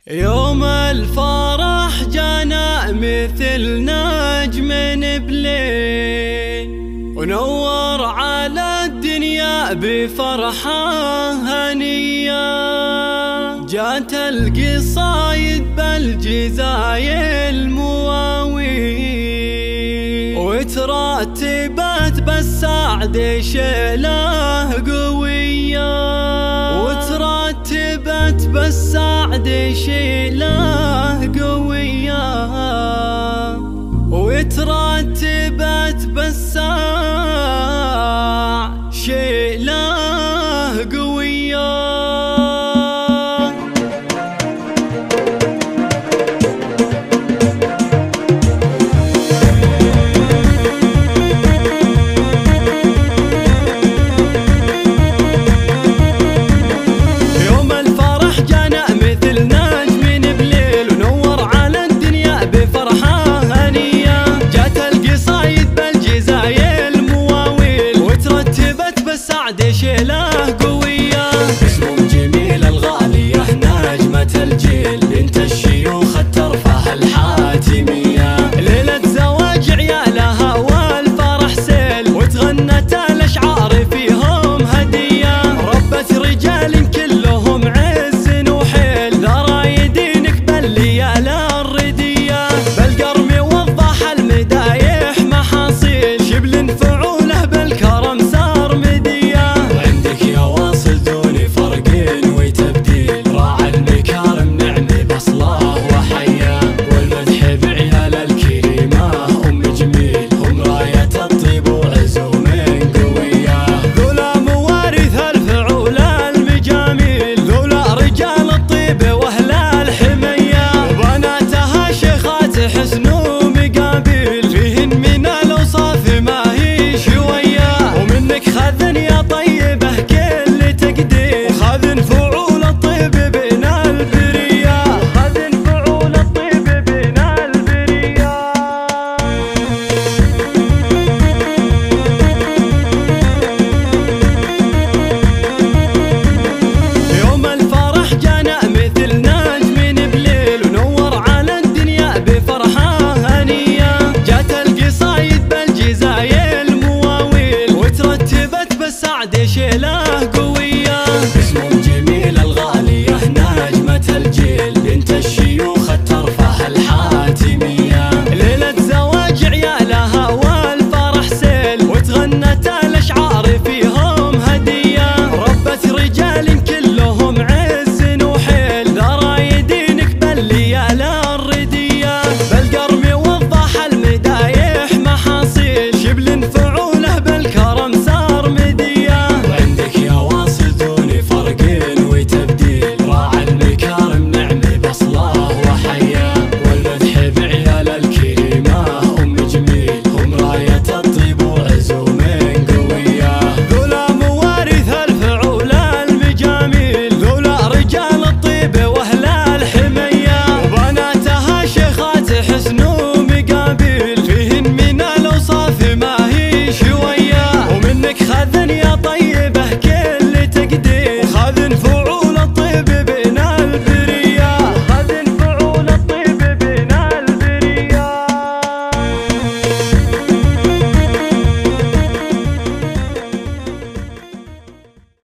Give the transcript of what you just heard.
يوم الفرح جانا مثل نجم بليل، ونور على الدنيا بفرحة هنية. جات القصايد بالجزايل مواويل، وترتبت بالسعد شيله قوية، وترتبت بالسعد شيله قوية، وترتبت بالسعد شيله قوية. سعد شيله قوية، اسم جميل الغالية نجمة الجيل، بنت الشيوخ الترفه الحاتمية. ليلة زواج عيالها والفرح سيل، وتغنت الأشعار فيهم هدية. ربت رجال كلهم عز وحيل، ذرى دينك بالليال الردية. بالقرم وضح المدايح محاصيل، شبل فعوله بالكرم صار مدية. سعد شيله قوية، اسم جميل الغالية نجمة الجيل، بنت الشيوخ الترفه الحاتمية. ليلة زواج عيالها والفرح سيل، وتغنت الأشعار فيهم هدية. ربت رجال كلهم عز وحيل، ذرى دينك بالليال الردية. بالقرم وضح المدايح محاصيل، شبل فعوله بالكرم صار مدية. خذني يا طيب